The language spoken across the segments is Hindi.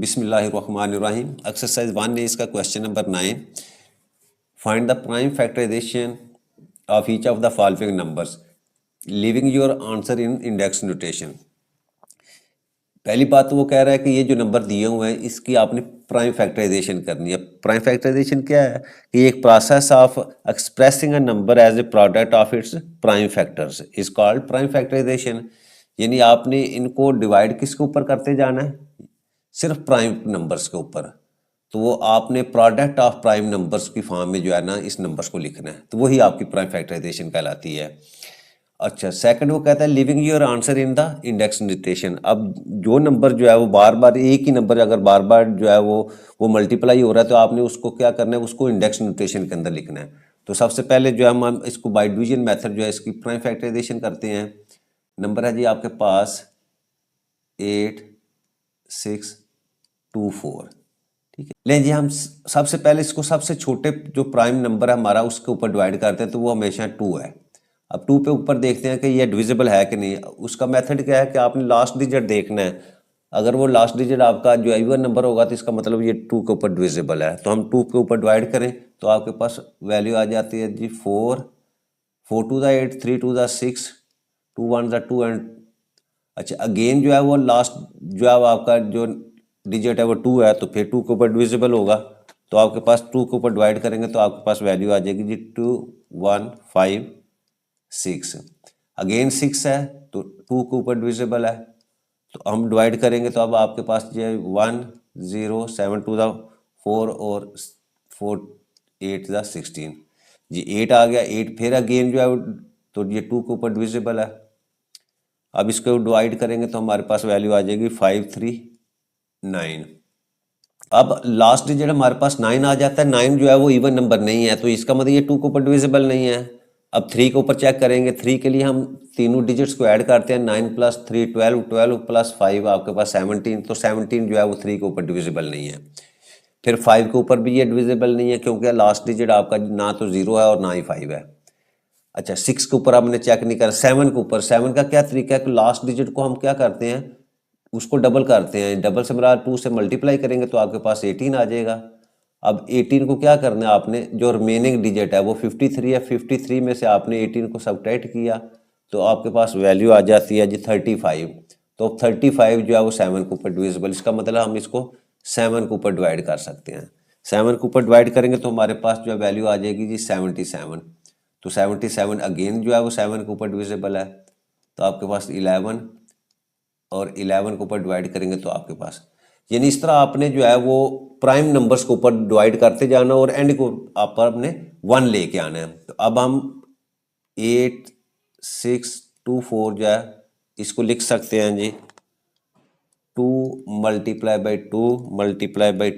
बिस्मिल्लाहिर्रहमानिर्रहीम। एक्सरसाइज 1 में इसका question number 9, find the prime factorisation of each of the following numbers leaving your answer in index notation. पहली बात तो वो कह रहा है कि ये जो नंबर दिए हुए हैं इसकी आपने प्राइम फैक्टराइजेशन करनी है। प्राइम फैक्टराइजेशन क्या है कि एक process of expressing a number as a product of its prime factors is called prime factorisation. यानी आपने इनको डिवाइड किसके ऊपर करते जाना है, सिर्फ प्राइम नंबर्स के ऊपर। तो वो आपने प्रोडक्ट ऑफ प्राइम नंबर्स की फॉर्म में जो है ना इस नंबर्स को लिखना है, तो वही आपकी प्राइम फैक्टराइजेशन कहलाती है। अच्छा, सेकंड वो कहता है living your answer in the index notation. अब जो नंबर जो है वो बार बार एक ही नंबर अगर बार बार जो है वो मल्टीप्लाई हो रहा है तो आपने उसको क्या करना है, उसको इंडेक्स नोटेशन के अंदर लिखना है। तो सबसे पहले जो है हम इसको बाय डिवीजन मेथड जो है इसकी प्राइम फैक्टराइजेशन करते हैं। नंबर है जी आपके पास 8624, ठीक है। लें जी हम सबसे पहले इसको सबसे छोटे जो प्राइम नंबर है हमारा उसके ऊपर डिवाइड करते हैं, तो वो हमेशा 2 है। अब 2 पे ऊपर देखते हैं कि ये डिविजिबल है कि नहीं। उसका मेथड क्या है कि आपने लास्ट डिजिट देखना है। अगर वो लास्ट डिजिट आपका जो इवन नंबर होगा तो इसका मतलब ये 2 के ऊपर डिविजिबल है। तो हम 2 के ऊपर डिवाइड करें तो आपके पास वैल्यू आ जाती है जी 4, 4 to the 8, 3 to the 6, 2 1 the 2 and अच्छा अगेन जो है वो लास्ट जो है आपका जो डिजिट है वो 2 है, तो फिर 2 के ऊपर डिविजिबल होगा। तो आपके पास 2 के ऊपर डिवाइड करेंगे तो आपके पास वैल्यू आ जाएगी जी 2 1 5 6। अगेन 6 है तो 2 के ऊपर डिविजिबल है, तो हम डिवाइड करेंगे तो अब आपके पास ये 1 0 7 टू द 4 और 4 8 द 16 जी 8 आ गया। 8 फिर अगेन जो है तो ये 2 के ऊपर डिविजिबल है। अब इसको डिवाइड करेंगे तो हमारे पास वैल्यू आ जाएगी 5 3 9। अब लास्ट डिजिट हमारे पास 9 आ जाता है। 9 जो है वो इवन नंबर नहीं है, तो इसका मतलब ये 2 के ऊपर डिविजिबल नहीं है। अब 3 के ऊपर चेक करेंगे। 3 के लिए हम तीनों डिजिट्स को ऐड करते हैं, 9 + 3 12, 12 + 5 आपके पास 17। तो 17 जो है वो 3 के ऊपर डिविजिबल नहीं है। फिर 5 के ऊपर भी ये डिविजिबल नहीं है क्योंकि लास्ट डिजिट आपका ना तो 0 है और ना ही 5 है। अच्छा 6 के ऊपर हमने चेक नहीं करा। 7 के ऊपर, 7 का क्या तरीका है कि लास्ट डिजिट को हम क्या करते हैं, उसको डबल करते हैं। डबल से मेरा 2 से मल्टीप्लाई करेंगे तो आपके पास 18 आ जाएगा। अब 18 को क्या करना है आपने, जो रिमेनिंग डिजिट है वो 53 है। 53 में से आपने 18 को सब्ट्रैक्ट किया तो आपके पास वैल्यू आ जाती है जी 35। तो 35 जो है वो 7 के ऊपर डिविजिबल, इसका मतलब हम इसको 7 के ऊपर डिवाइड कर सकते हैं। 7 के ऊपर डिवाइड करेंगे तो हमारे पास जो है वैल्यू आ जाएगी जी 77। तो 77 अगेन जो है वो 7 के ऊपर डिविजिबल है। तो आपके पास 11 और 11 के ऊपर डिवाइड करेंगे तो आपके पास, यानी इस तरह आपने जो है वो प्राइम नंबर्स के ऊपर डिवाइड करते जाना और एंड को आप पर अपने 1 लेके आना है। तो अब हम 8 6 2 4 जो है इसको लिख सकते हैं जी 2 × 2 ×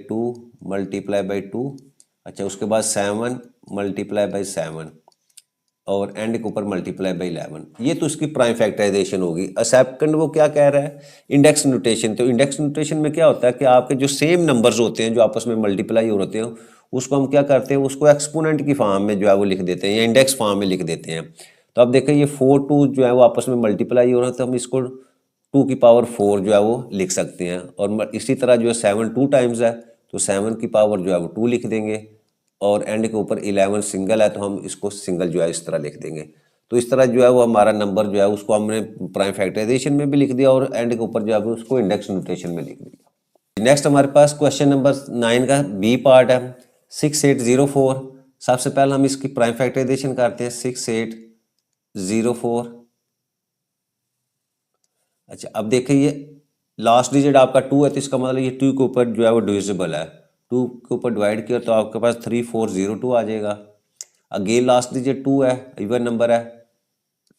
2 × 2। अच्छा उसके बाद 7 × 7 और एंड के ऊपर ×11। ये तो इसकी प्राइम फैक्टराइजेशन होगी। सेकंड वो क्या कह रहा है, इंडेक्स नोटेशन। तो इंडेक्स नोटेशन में क्या होता है कि आपके जो सेम नंबर्स होते हैं जो आपस में मल्टीप्लाई हो होते हैं उसको हम क्या करते हैं, उसको एक्सपोनेंट की फॉर्म में जो है वो लिख देते हैं या इंडेक्स फॉर्म में लिख देते हैं। तो अब देखें ये 4 2 जो है वो आपस में मल्टीप्लाई हो रहा है, तो हम इसको 2 की पावर 4 जो है वो लिख सकते हैं। और इसी तरह जो है 7 2 टाइम्स है तो 7 की पावर जो है वो 2 लिख देंगे। और एंड के ऊपर 11 सिंगल है तो हम इसको सिंगल जो है इस तरह लिख देंगे। तो इस तरह जो है वो हमारा नंबर जो है उसको हमने प्राइम फैक्टराइजेशन में भी लिख दिया और एंड के ऊपर जो है उसको इंडेक्स नोटेशन में लिख दिया। नेक्स्ट हमारे पास क्वेश्चन नंबर 9 का बी पार्ट है 6804। सबसे पहले हम इसकी प्राइम फैक्टराइजेशन करते हैं 6804। अच्छा अब देखिए ये लास्ट डिजिट आपका 2 है तो इसका मतलब ये 2 के ऊपर जो है वो डिविजिबल है। 2 के ऊपर डिवाइड किया तो आपके पास 3402 आ जाएगा। अगेन लास्ट डिजिट 2 है, इवन नंबर है।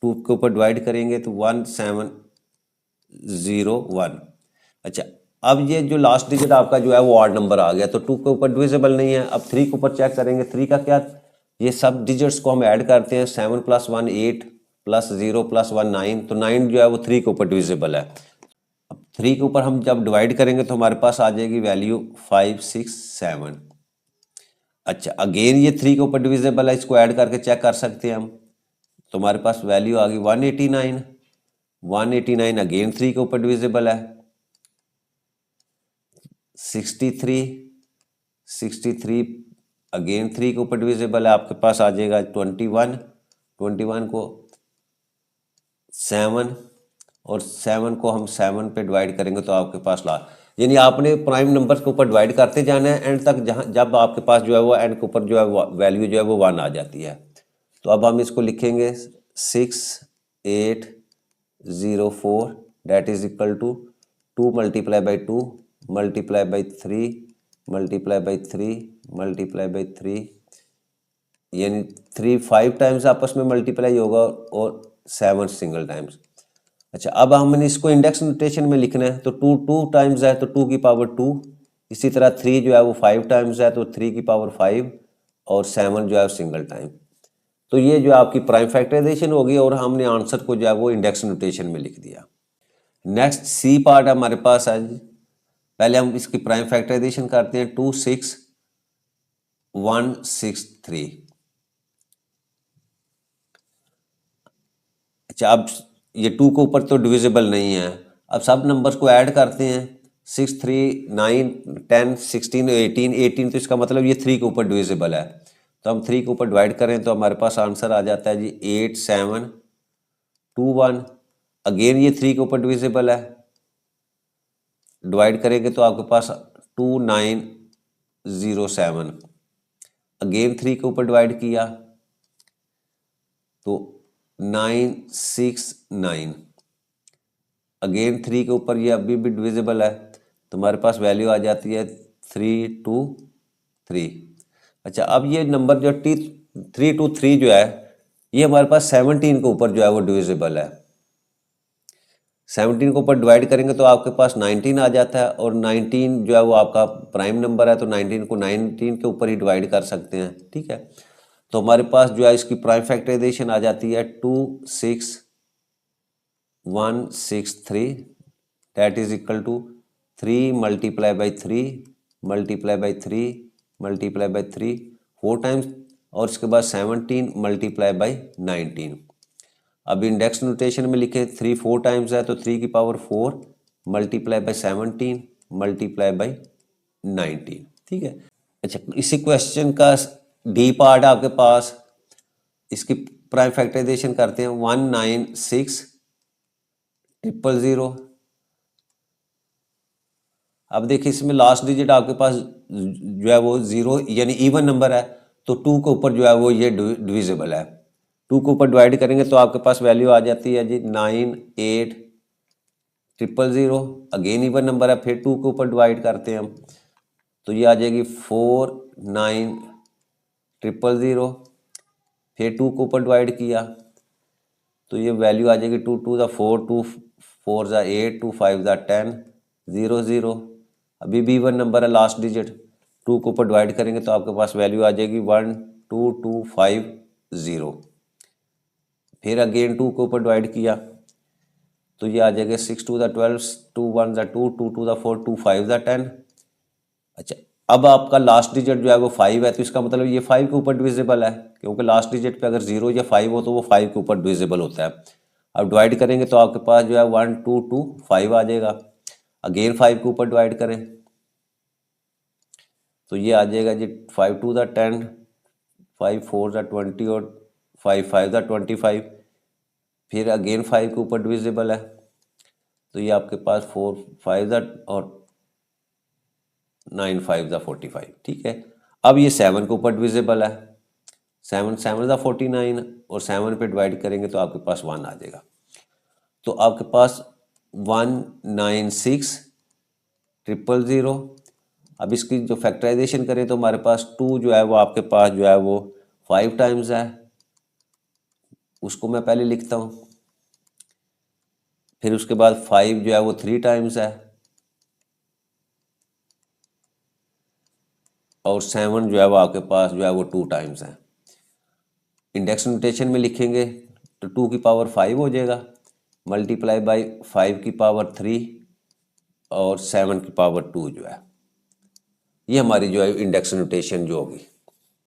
2 के ऊपर डिवाइड करेंगे तो 1701। अच्छा अब ये जो लास्ट डिजिट आपका जो है वो ऑड नंबर आ गया तो 2 के ऊपर डिविजिबल नहीं है। अब 3 के ऊपर चेक करेंगे। 3 का क्या, ये सब डिजिट्स को हम ऐड करते हैं। 7 + 1 8 + 0 + 1 9। तो 9 जो है वो 3 के ऊपर डिविजिबल है। अब 3 के ऊपर हम जब डिवाइड करेंगे तो हमारे पास आ जाएगी वैल्यू 5 6 7। अच्छा अगेन ये 3 के ऊपर डिविजिबल है, इसको ऐड करके चेक कर सकते हैं हम। तो हमारे पास वैल्यू आ गई 189। 189 अगेन 3 के ऊपर डिविजिबल है। 63 अगेन 3 के ऊपर डिविजिबल है, आपके पास आ जाएगा 21 को 7 और 7 को हम 7 पे डिवाइड करेंगे तो आपके पास यानी आपने प्राइम नंबर्स के ऊपर डिवाइड करते जाना है एंड तक, जहाँ जब आपके पास जो है वो एंड के ऊपर जो है वैल्यू जो है वो 1 आ जाती है। तो अब हम इसको लिखेंगे 6804 that is equal to 2 multiply by 2 multiply by 3 multiply by 3 multiply by 3, यानी 3 5 टाइम्स आपस में मल्टीप्लाई होगा और 7 सिंगल टाइम्स। अच्छा, अब हमने इसको इंडेक्स नोटेशन में लिखना है तो 2 टाइम्स है तो 2 की पावर 2, इसी तरह 3 जो है वो 5 टाइम्स है तो 3 की पावर 5 और 7 जो है सिंगल टाइम। तो ये जो आपकी प्राइम फैक्टराइजेशन होगी और हमने आंसर को जो है वो इंडेक्स नोटेशन में लिख दिया। नेक्स्ट सी पार्ट हमारे पास है। पहले हम इसकी प्राइम फैक्टराइजेशन करते हैं 26163। अच्छा, अब ये 2 के ऊपर तो डिविजिबल नहीं है, अब सब नंबर्स को ऐड करते हैं 6 3 9 10 16 18 तो इसका मतलब ये 3 के ऊपर डिविजिबल है। तो हम 3 के ऊपर डिवाइड करें तो हमारे पास आंसर आ जाता है जी 8721। अगेन ये 3 के ऊपर डिविजिबल है, डिवाइड करेंगे तो आपके पास 2907। अगेन 3 के ऊपर डिवाइड किया तो 969। अगेन 3 के ऊपर ये अभी भी डिविजिबल है तो हमारे पास वैल्यू आ जाती है 323। अच्छा, अब ये नंबर जो 323 जो है ये हमारे पास 17 के ऊपर जो है वो डिविजिबल है। 17 के ऊपर डिवाइड करेंगे तो आपके पास 19 आ जाता है और 19 जो है वो आपका प्राइम नंबर है तो 19 को 19 के ऊपर ही डिवाइड कर सकते हैं। ठीक है, तो हमारे पास जो है इसकी प्राइम फैक्टराइजेशन आ जाती है 26163 that is equal to 3 multiply by 3 multiply by 3 multiply by 3 4 times और इसके बाद 17 मल्टीप्लाई बाई 19। अब इंडेक्स नोटेशन में लिखे 3 4 टाइम्स है तो 3 की power 4 multiply by 17 multiply by 19। ठीक है। अच्छा, इसी क्वेश्चन का डी पार्ट आपके पास, इसकी प्राइम फैक्टराइजेशन करते हैं 196000। अब देखिए इसमें लास्ट डिजिट आपके पास जो है वो 0 यानी इवन नंबर है तो 2 के ऊपर जो है वो ये डिविजिबल है। 2 के ऊपर डिवाइड करेंगे तो आपके पास वैल्यू आ जाती है जी 98000। अगेन इवन नंबर है, फिर 2 के ऊपर डिवाइड करते हैं हम तो ये आ जाएगी 49000। फिर 2 के ऊपर डिवाइड किया तो ये वैल्यू आ जाएगी 2 2 4 2 4 8 2 5 10 00। अभी भी वन नंबर है लास्ट डिजिट, 2 के ऊपर डिवाइड करेंगे तो आपके पास वैल्यू आ जाएगी 12250। फिर अगेन 2 के ऊपर डिवाइड किया तो ये आ जाएगा 6 2 12 2 1 2 2 2 4 2 5 10। अच्छा, अब आपका लास्ट डिजिट जो है वो 5 है तो इसका मतलब ये 5 के ऊपर डिविजिबल है, क्योंकि लास्ट डिजिट पे अगर 0 या 5 हो तो वो 5 के ऊपर डिविजिबल होता है। अब डिवाइड करेंगे तो आपके पास जो है 1225 आ जाएगा। अगेन 5 के ऊपर डिवाइड करें तो ये आ जाएगा जी 5 2 10 5 4 20 और 5 5 25। फिर अगेन 5 के ऊपर डिविजिबल है तो ये आपके पास 4 5 और 9 5 45। ठीक है, अब ये 7 के ऊपर डिविजिबल है, 7 7 49 और 7 पे डिवाइड करेंगे तो आपके पास 1 आ जाएगा। तो आपके पास 196000। अब इसकी जो फैक्टराइजेशन करें तो हमारे पास 2 जो है वो आपके पास जो है वो 5 टाइम्स है, उसको मैं पहले लिखता हूँ। फिर उसके बाद 5 जो है वो 3 टाइम्स है और 7 जो है वो आपके पास जो है वो 2 टाइम्स है। इंडेक्स नोटेशन में लिखेंगे तो 2 की पावर 5 हो जाएगा मल्टीप्लाई बाई 5 की पावर 3 और 7 की पावर 2 जो है ये हमारी जो है इंडेक्स नोटेशन जो होगी।